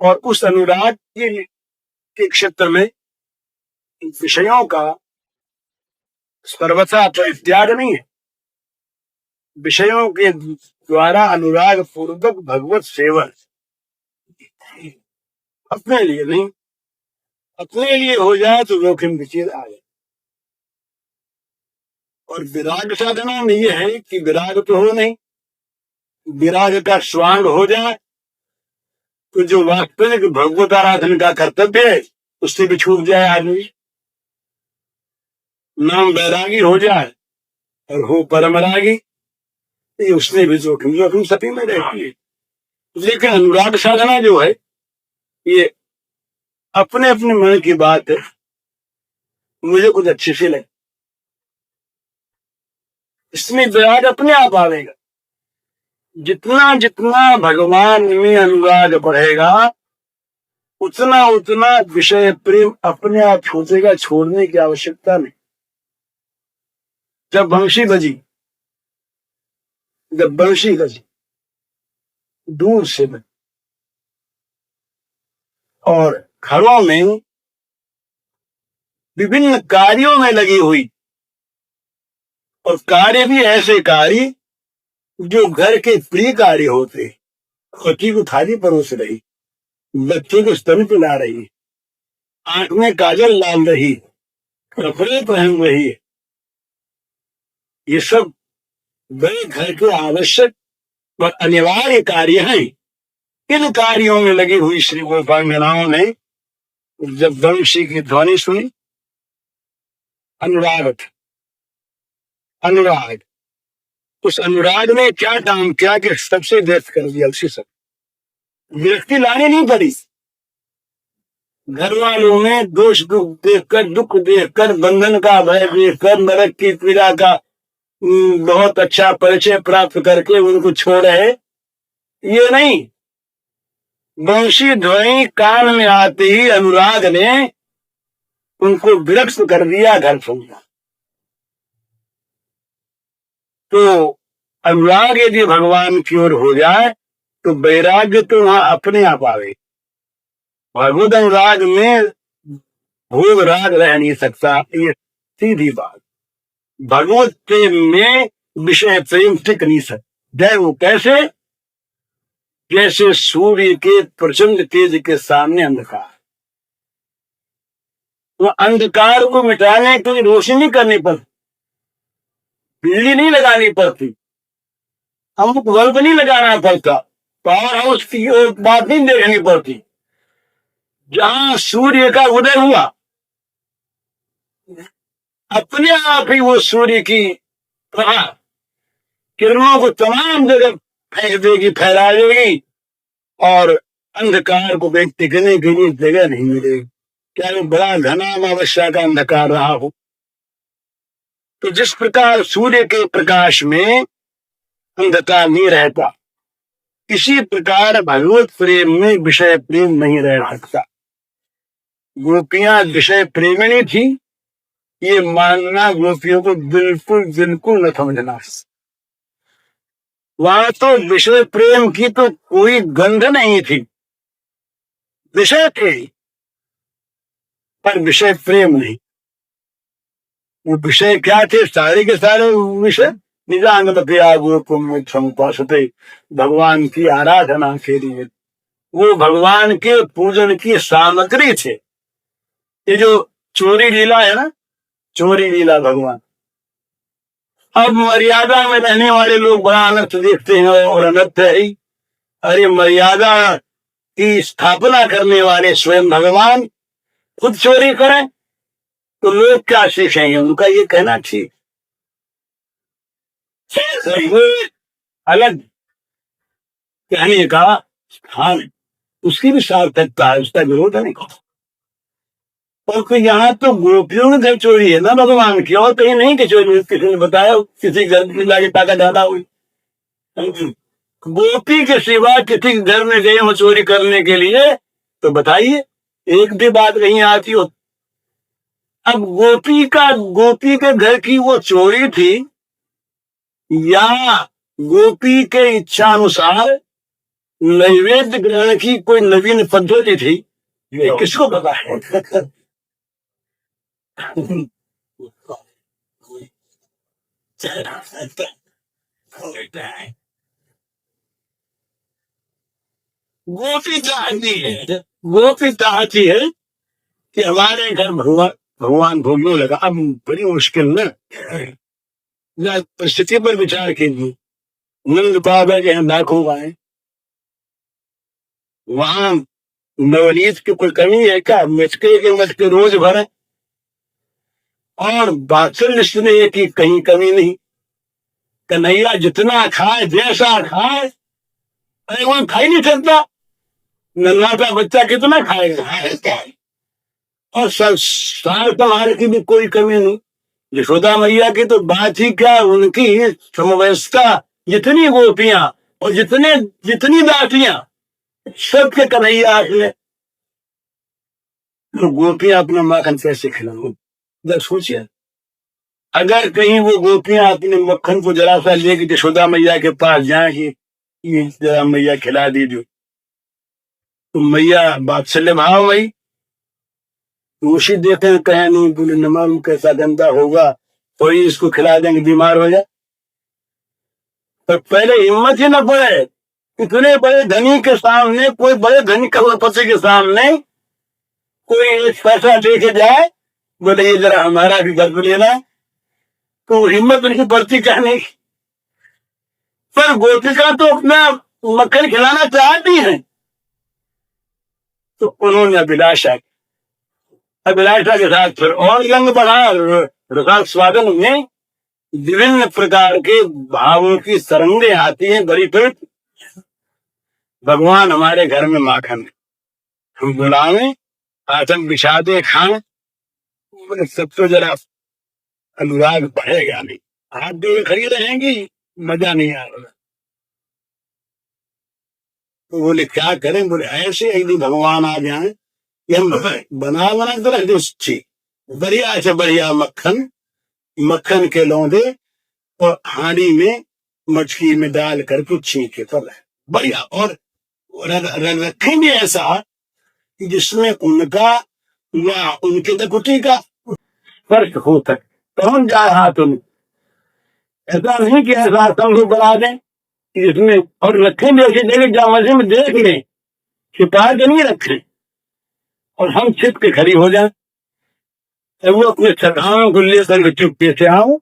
और उस अनुराग के क्षेत्र में विषयों का सर्वथा परित्याग नहीं है। विषयों के द्वारा अनुराग पूर्वक भगवत सेवन, अपने लिए नहीं, अपने लिए हो जाए तो जोखिम की चीज आ जाए। और विराग साधना में यह है कि विराग तो हो नहीं, विराग का स्वांग हो जाए तो जो वास्तविक भगवत आराधन का कर्तव्य है उससे भी छूट जाए आदमी। नाम वैरागी हो जाए और हो परमरागी, ये उसमें भी जोखिम सभी में रहती है। लेकिन अनुराग साधना जो है ये अपने अपने मन की बात है, मुझे कुछ अच्छे से लगे, इसमें विराग अपने आप आएगा। जितना जितना भगवान में अनुराग बढ़ेगा उतना उतना विषय प्रेम अपने आप छूटेगा, छोड़ने की आवश्यकता नहीं। जब बंशी बजी दूर से बजी और घरों में विभिन्न कार्यों में लगी हुई और कार्य भी ऐसे कार्य जो घर के प्रिय कार्य होते। पति को थाली परोस रही, बच्चे को स्तन पिला रही, आंख में काजल डाल रही, कपड़े पहन रही, ये सब बड़े घर के आवश्यक और अनिवार्य कार्य हैं। इन कार्यों में लगी हुई श्री गोपांगनाओं ने जब वंशी की ध्वनि सुनी, अनुराग अनुराग, उस अनुराग ने क्या काम किया कि सबसे व्यस्त कर दिया। उसी सब विरक्ति लानी नहीं पड़ी। घर वालों ने दोष दुख देखकर, बंधन का भय देखकर, नरक की पीड़ा का बहुत अच्छा परिचय प्राप्त करके उनको छोड़े। ये नहीं, वंशी ध्वनि कान में आते ही अनुराग ने उनको विरक्त कर दिया घर छोड़ना। तो अनुराग यदि भगवान की ओर हो जाए तो वैराग्य तो वहां अपने आप आवे। भगवत अनुराग में भोग राग रह नहीं सकता, ये सीधी बात। भगवत प्रेम में विषय प्रेम टिक नहीं सकता। वो कैसे? जैसे सूर्य के प्रचंड तेज के सामने अंधकार, वो अंधकार को मिटाने के लिए रोशनी करनी पड़ती, बिजली नहीं लगानी पड़ती, अमुक बल्ब नहीं लगाना पड़ता, पावर हाउस की बात नहीं देखनी पड़ती। जहां सूर्य का उदय हुआ, अपने आप ही वो सूर्य की प्रभा किरणों को तमाम जगह फेंक देगी, फैला देगी, और अंधकार को व्यक्त करने के लिए जगह नहीं मिलेगी। क्या वो बड़ा घना अमावस्या का अंधकार रहा हो। तो जिस प्रकार सूर्य के प्रकाश में अंधकार नहीं रहता, इसी प्रकार भगवत प्रेम में विषय प्रेम नहीं रह सकता। गोपियां विषय प्रेमिणी थी, ये मानना गोपियों को बिल्कुल बिल्कुल न समझना। वहां तो विषय प्रेम की तो कोई गंध नहीं थी, विषय थे पर विषय प्रेम नहीं। वो विषय क्या थे? सारे के सारे विषय निजांग गोपासते, भगवान की आराधना के लिए, वो भगवान के पूजन की सामग्री थे। ये जो चोरी लीला है ना, चोरी लीला भगवान, अब मर्यादा में रहने वाले लोग बड़ा अनर्थ देखते हैं और अनर्थ है ही। अरे मर्यादा की स्थापना करने वाले स्वयं भगवान खुद चोरी करें तो लोग क्या सीखेंगे? उनका ये कहना ठीक, अलग कहने का स्थान, उसकी भी सार्थकता है, उसका विरोध नहीं। और फिर यहाँ तो गोपियों ने घर चोरी है ना भगवान की, और कहीं नहीं कि चोरी। किसी ने बताया किसी घर में लाके ताका ज्यादा हुई, गोपी के सिवा किसी घर में गए हो चोरी करने के लिए तो बताइए, एक भी बात नहीं आती हो। अब गोपी के घर की वो चोरी थी या गोपी के इच्छानुसार नैवेद्य ग्रहण की कोई नवीन पद्धति थी, ये किसको पता है। गोपी चाहती है कि हमारे घर भगवान भोगने लगा। अब बड़ी मुश्किल न परिस्थिति पर विचार कीजिए। नंद बाबा के यहाँ लाखों आए, वहां नवनीत की कोई कमी है क्या? मटके रोज भरे, और बात्सल्य स्नेह की कहीं कमी नहीं। कन्हैया जितना खाए, जैसा खाए, अरे वो खा ही नहीं सकता। नन्हा का बच्चा कितना खाएगा? और सार संहार की भी कोई कमी नहीं। यशोदा मैया की तो बात ही क्या, उनकी समवयस्का जितनी गोपियां और जितनी दाटियां, सबके कन्हैया आके तो गोपियां अपना माखन कैसे खिलाऊं? जरा सोचिए, अगर कहीं वो गोपियां अपने मक्खन को जरा सा लेके यशोदा मैया के पास जाएंगी, ये जरा मैया खिला दीजिए, तो मैया बात्सल्य भाव भाई दोषी देखे कहे नहीं, बोले न मालूम कैसा गंदा होगा, कोई इसको खिला देंगे बीमार हो जाए। तो पहले हिम्मत ही न पड़े, इतने बड़े धनी के सामने, कोई बड़े धनी करोड़पति के सामने कोई एक पैसा लेके जाए, बोले ये जरा हमारा भी गर्भ लेना, तो हिम्मत उनकी बढ़ती क्या नहीं। पर गोपिका तो अपना मक्खन खिलाना चाहती है, तो उन्होंने अभिलाषा के साथ फिर और रंग बढ़ा। रसाल स्वादन में विभिन्न प्रकार के भावों की सरंगें आती हैं। बड़ी फिर भगवान हमारे घर में माखन, हम बुलावे, आसन बिछा दे, खाएं, सब तो जरा अनुराग बढ़ेगा नहीं। हाथ जोड़े खड़ी रहेंगी, मजा नहीं आ रहा। तो बोले क्या करें, बोले ऐसे एक दिन भगवान आ जाए कि हम बना तो रख दे बढ़िया से बढ़िया मक्खन के लौंदे और हांडी में मछली में डाल करके छींके पर बढ़िया, और रखेंगे ऐसा कि जिसमें उनका या उनके दकुटी का फर्क हो तक कौन जाए हाथ उनके। ऐसा नहीं कि ऐसा संघ बना दें जिसमें, और रखेंगे ऐसी जगह जहाँ मजे में देख लें, छिपा के नहीं रखें और हम छिप के खड़ी हो जाए। वो अपने सखाओं को लेकर चुपके से आओ,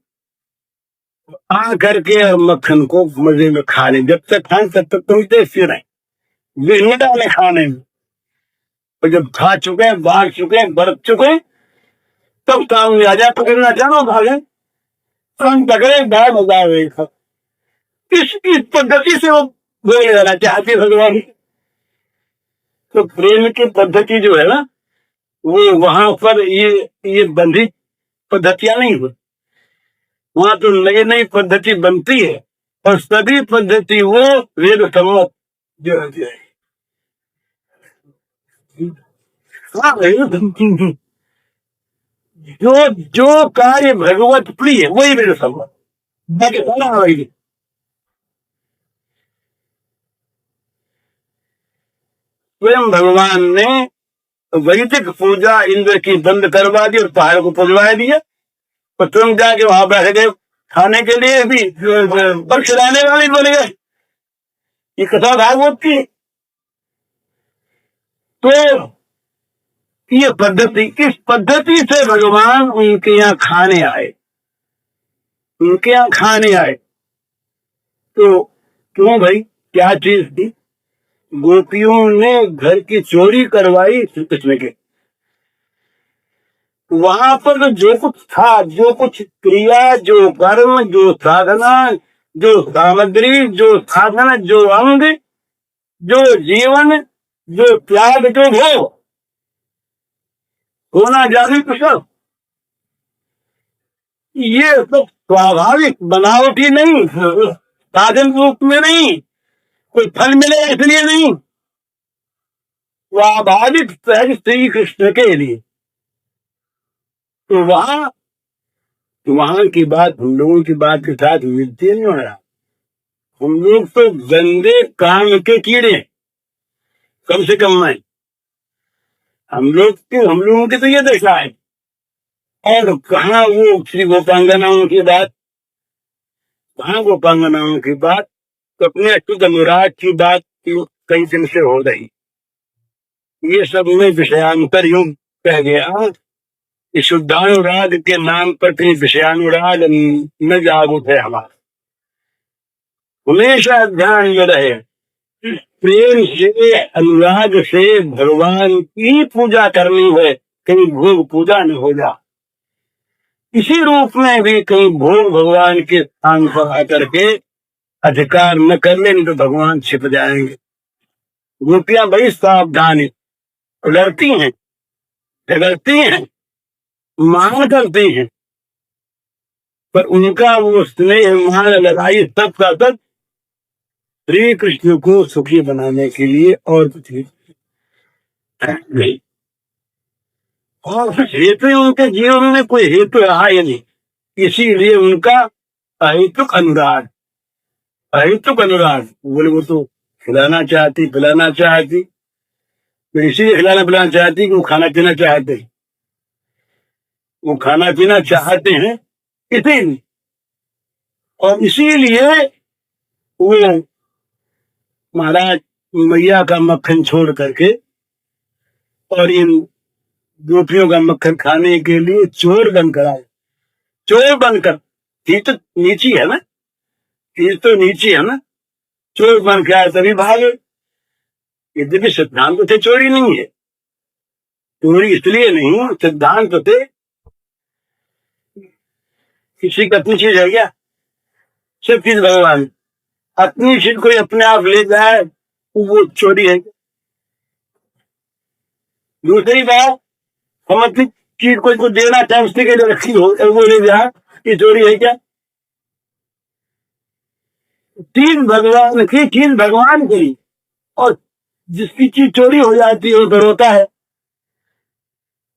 आ करके और मक्खन को मजे में खा लें। जब तक खाएं तब तक तुम देखते रहें, बिना डाले खाने में। और जब खा चुके, बांट चुके, बरत चुके, तब सामने आ जाए, पकड़ना चाहो भागे, हम पकड़े बाहर मजा। इस पद्धति से वो बोले जाना चाहते भगवान। तो प्रेम की पद्धति जो है ना, वो वहां पर ये बंधी पद्धतियां नहीं होती, वहां तो नई नई पद्धति बनती है, और सभी पद्धति वो वेद सम्मत जो है। जो कार्य भगवत प्रिय वही वेद सम्मत, बाकी सारा वही। स्वयं भगवान ने वैदिक पूजा इंद्र की बंद करवा दी और पहाड़ को पुजवा दिया, और तुम जाके वहां बैठ गए खाने के लिए भी बख्श लाने वाले बन गए। ये कथा भागवत की। तो ये पद्धति, इस पद्धति से भगवान उनके यहाँ खाने आए, उनके यहाँ खाने आए। तो क्यों भाई, क्या चीज थी? गोपियों ने घर की चोरी करवाई श्री कृष्ण के। वहां पर जो कुछ था, जो कुछ क्रिया, जो कर्म, जो साधना, जो सामग्री, जो साधन, जो अंग, जो जीवन, जो त्याग, जो भोग, होना जाने कुशल, ये सब स्वाभाविक बनावटी नहीं, साधन रूप में नहीं, कोई फल मिले इसलिए नहीं, स्वाभाविक सहज श्री कृष्ण के लिए। तो वहां की बात हम लोगों की बात के साथ मिलती नहीं हो रहा। हम लोग तो गंदे काम के कीड़े, कम से कम मैं, हम लोगों की तो ये दशा है। और कहाँ वो श्री गोपांगनाओं की बात, कहाँ गोपांगनाओं की बात, तो अपने अच्युत अनुराग की बात कई दिन से हो रही। ये सब में विषयांतर यूं कह गया, शुद्धानुराग के नाम पर कहीं विषयानुराग न जाग उठे हमारा। हमेशा ध्यान में रहे, प्रेम से, अनुराग से भगवान की पूजा करनी है, कहीं भोग पूजा न हो जा। इसी रूप में भी कहीं भोग भगवान के स्थान पर आकर के अधिकार न कर लें, तो भगवान छिप जाएंगे। गोपियां बड़ी सावधान लड़ती हैं, झगड़ती हैं, मांग करती हैं, पर उनका वो स्नेह, मान, लड़ाई सब का सब श्री कृष्ण को सुखी बनाने के लिए, और कुछ नहीं। और हेतु उनके जीवन में कोई हेतु रहा ही नहीं, इसीलिए उनका अहेतुक अनुराग, अहेतुक अनुराग। बोले वो तो खिलाना चाहती, पिलाना चाहती, तो इसीलिए खिलाना पिलाना चाहती कि वो खाना पीना चाहते, वो खाना पीना चाहते हैं, इसीलिए, और इसीलिए वो महाराज मैया का मक्खन छोड़ करके और इन गोपियों का मक्खन खाने के लिए चोर बनकर आए। चोर बनकर, चीज तो नीची है ना, चीज तो नीची है ना, चोर बन के आए तभी भागे। यद्यपि सिद्धांत थे चोरी नहीं है, चोरी इसलिए नहीं, सिद्धांत थे किसी की अपनी चीज है क्या, सब चीज भगवान, अपनी चीज कोई अपने आप ले जाए वो चोरी है। दूसरी बात, हम अपनी चीज को देना चाहे उसके लिए रखी हो वो ले जाए, ये चोरी है क्या? चीज भगवान की, चीज भगवान की, और जिसकी चीज चोरी हो जाती है वो तो रोता है।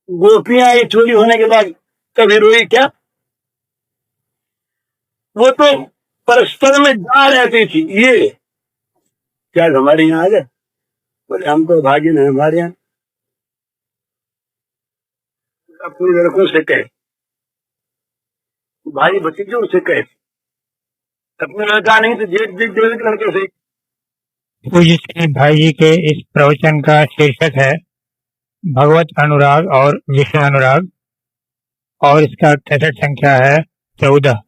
गोपियां ये चोरी होने के बाद कभी रोई क्या? वो तो परस्पर में जा रहती थी। ये क्या हमारे यहाँ आ गए? बोले हम तो भागी नहीं, हमारे यहाँ अपने लड़कों से कहे, भाई भतीजों से कहे, अपने लड़का नहीं तो जेठ जेठ जो लड़के से। पूज्य श्री भाई जी के इस प्रवचन का शीर्षक है भगवत अनुराग और विषय अनुराग, और इसका कैसेट संख्या है 14।